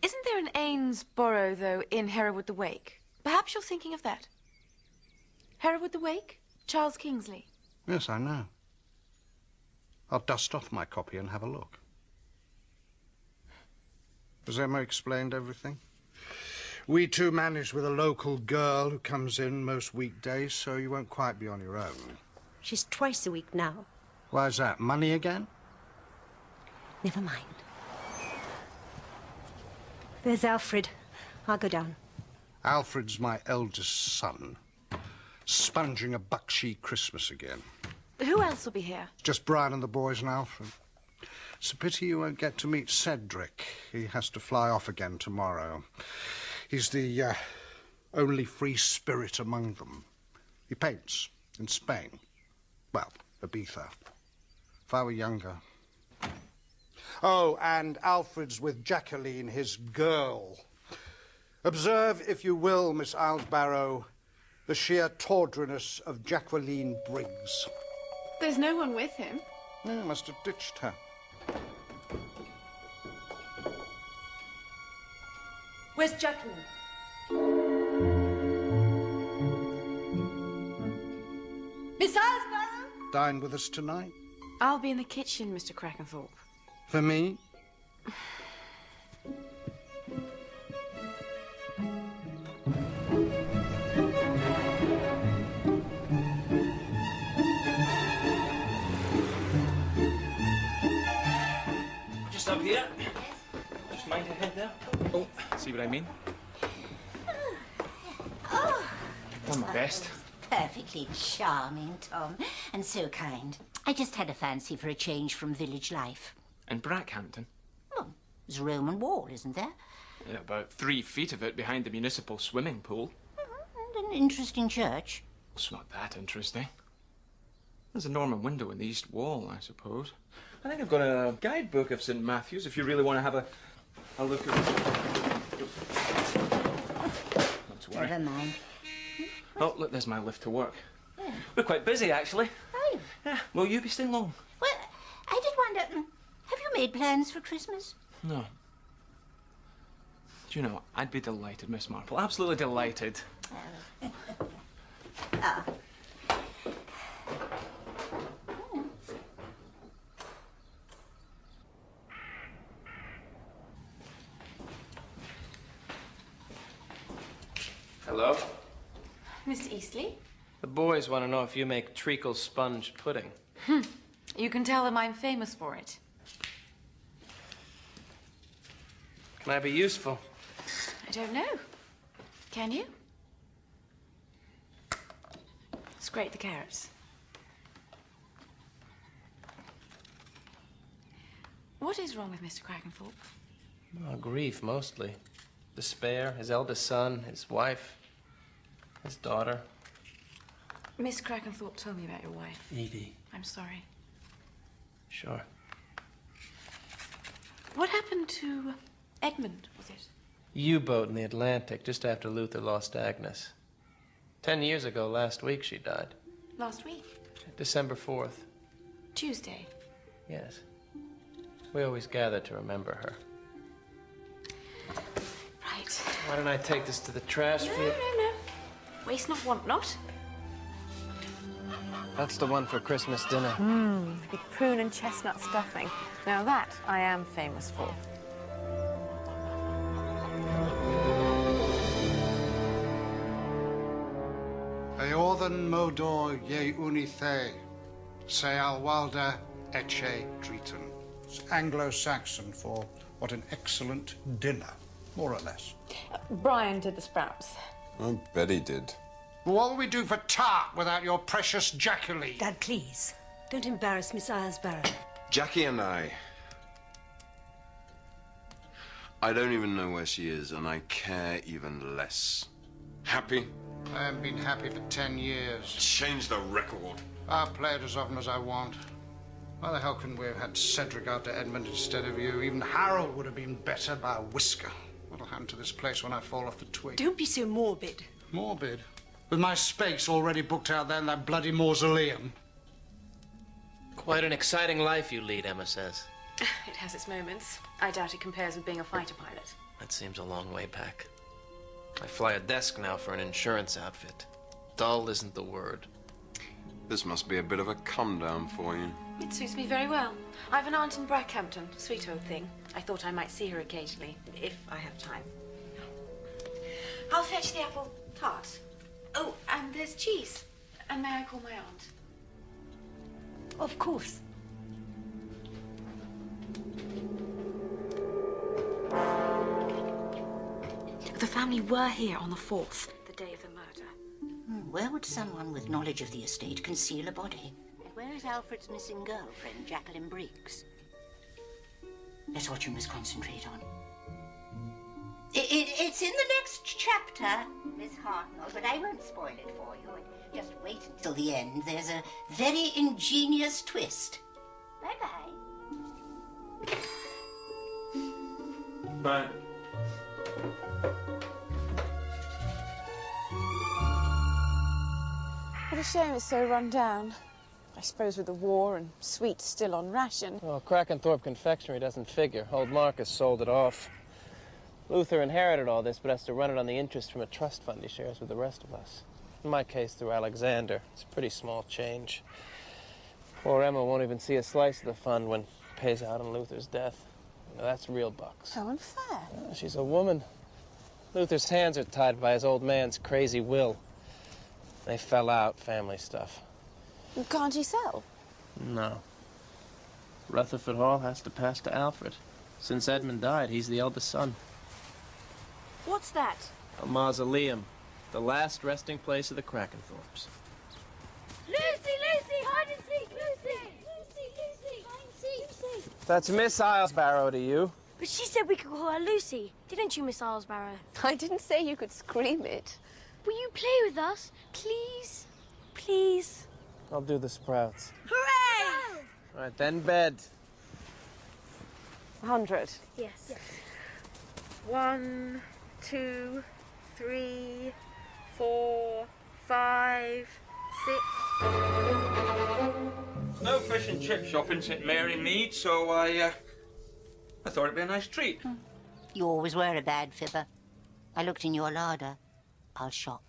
Isn't there an Ainsborough, though, in Hereward the Wake? Perhaps you're thinking of that. Hereward the Wake? Charles Kingsley. Yes, I know. I'll dust off my copy and have a look. Has Emma explained everything? We too manage with a local girl who comes in most weekdays, so you won't quite be on your own. She's twice a week now. Why's that? Money again? Never mind. There's Alfred. I'll go down. Alfred's my eldest son. Sponging a bucksheet Christmas again. Who else will be here? Just Bryan and the boys and Alfred. It's a pity you won't get to meet Cedric. He has to fly off again tomorrow. He's the only free spirit among them. He paints in Spain. Well, Ibiza. If I were younger. Oh, and Alfred's with Jacqueline, his girl. Observe, if you will, Miss Islesbarrow, the sheer tawdriness of Jacqueline Briggs. There's no one with him. No, I must have ditched her. Where's Jacqueline? Miss Islesbarrow? Dine with us tonight? I'll be in the kitchen, Mr. Crackenthorpe. For me? Just up here. Just mind your head there. Oh, see what I mean? Oh. Done my best. Perfectly charming, Tom, and so kind. I just had a fancy for a change from village life. In Brackhampton? Well, there's a Roman wall, isn't there? Yeah, about 3 feet of it behind the municipal swimming pool. And an interesting church. It's not that interesting. There's a Norman window in the east wall, I suppose. I think I've got a guidebook of St. Matthew's if you really want to have a look at it. Not to worry. Never mind. Oh, look, there's my lift to work. Yeah. We're quite busy, actually. Are you? Yeah. Will you be staying long? Well, I did wonder, have you made plans for Christmas? No. Do you know, I'd be delighted, Miss Marple. Absolutely delighted. Ah. Hello? Mr. Eastley? The boys want to know if you make treacle sponge pudding. You can tell them I'm famous for it. Can I be useful? I don't know. Can you? Scrape the carrots. What is wrong with Mr. Crackenthorpe? Oh, grief, mostly. Despair, his eldest son, his wife, his daughter. Miss Crackenthorpe told me about your wife. Evie. I'm sorry. Sure. What happened to Edmund, was it? U-boat in the Atlantic just after Luther lost Agnes. 10 years ago, last week, she died. Last week? December 4th. Tuesday? Yes. We always gather to remember her. Right. Why don't I take this to the trash for you? No. Waste not, want not. That's the one for Christmas dinner. With prune and chestnut stuffing. Now that I am famous for. Eorthen modor ye unithe, se alwalda ecce triton. It's Anglo-Saxon for what an excellent dinner, more or less. Bryan did the sprouts. I bet he did. What will we do for tart without your precious Jacqueline? Dad, please. Don't embarrass Miss Islesbarrow. Jackie and I don't even know where she is, and I care even less. Happy? I haven't been happy for 10 years. Change the record. I'll play it as often as I want. Why the hell couldn't we have had Cedric after Edmund instead of you? Even Harold would have been better by a whisker. What'll happen to this place when I fall off the twig? Don't be so morbid. Morbid? With my space already booked out there in that bloody mausoleum. Quite an exciting life you lead, Emma says. It has its moments. I doubt it compares with being a fighter pilot. That seems a long way back. I fly a desk now for an insurance outfit. Dull isn't the word. This must be a bit of a come-down for you. It suits me very well. I've an aunt in Brackenthorpe, sweet old thing. I thought I might see her occasionally, if I have time. I'll fetch the apple tart. Oh, and there's cheese. And may I call my aunt? Of course. The family were here on the 4th, the day of the murder. Where would someone with knowledge of the estate conceal a body? And where is Alfred's missing girlfriend, Jacqueline Briggs? That's what you must concentrate on. It's in the next chapter, Miss Hartnell, but I won't spoil it for you. Just wait until the end. There's a very ingenious twist. Bye-bye. Bye. What a shame it's so run down. I suppose with the war and sweets still on ration. Well, Crackenthorpe Confectionery doesn't figure. Old Marcus sold it off. Luther inherited all this, but has to run it on the interest from a trust fund he shares with the rest of us. In my case, through Alexander. It's a pretty small change. Poor Emma won't even see a slice of the fund when it pays out on Luther's death. Now, that's real bucks. How unfair. She's a woman. Luther's hands are tied by his old man's crazy will. They fell out, family stuff. Can't he sell? No. Rutherford Hall has to pass to Alfred. Since Edmund died, he's the eldest son. What's that? A mausoleum. The last resting place of the Crackenthorpes. Lucy! Hide and seek! Lucy! Hide and seek! That's Miss Islesbarrow to you. But she said we could call her Lucy. Didn't you, Miss Islesbarrow? I didn't say you could scream it. Will you play with us, please? Please? I'll do the sprouts. Hooray! All right, then bed. 100. Yes. 1, 2, 3, 4, 5, 6. No fish and chip shop in St Mary Mead, so I thought it'd be a nice treat. You always were a bad fibber. I looked in your larder. I'll shop.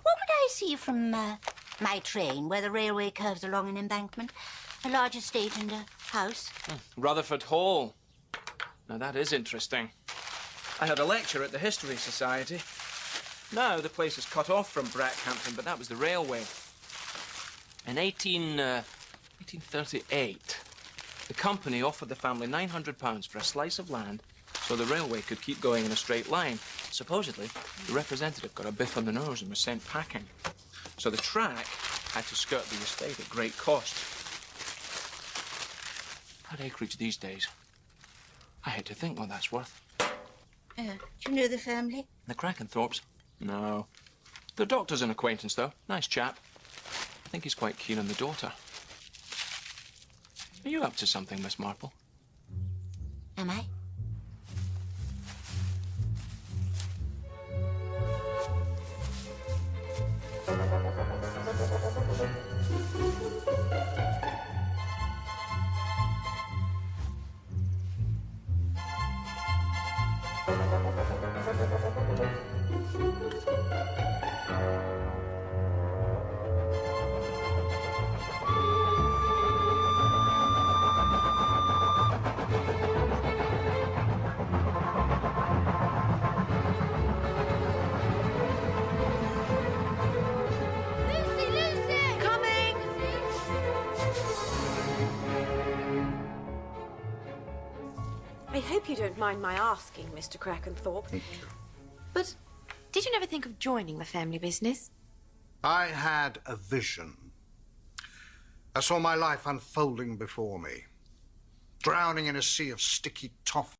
What would I see from my train, where the railway curves along an embankment? A large estate and a house? Rutherford Hall. Now, that is interesting. I had a lecture at the History Society. Now, the place is cut off from Brackenthorpe, but that was the railway. In 1838, the company offered the family £900 for a slice of land so the railway could keep going in a straight line. Supposedly, the representative got a biff on the nose and was sent packing. So the track had to skirt the estate at great cost. That acreage these days, I hate to think what that's worth. Do you know the family? The Crackenthorpes? No. The doctor's an acquaintance, though. Nice chap. I think he's quite keen on the daughter. Are you up to something, Miss Marple? Am I? I hope you don't mind my asking, Mr. Crackenthorpe. But did you never think of joining the family business? I had a vision. I saw my life unfolding before me, drowning in a sea of sticky toffee.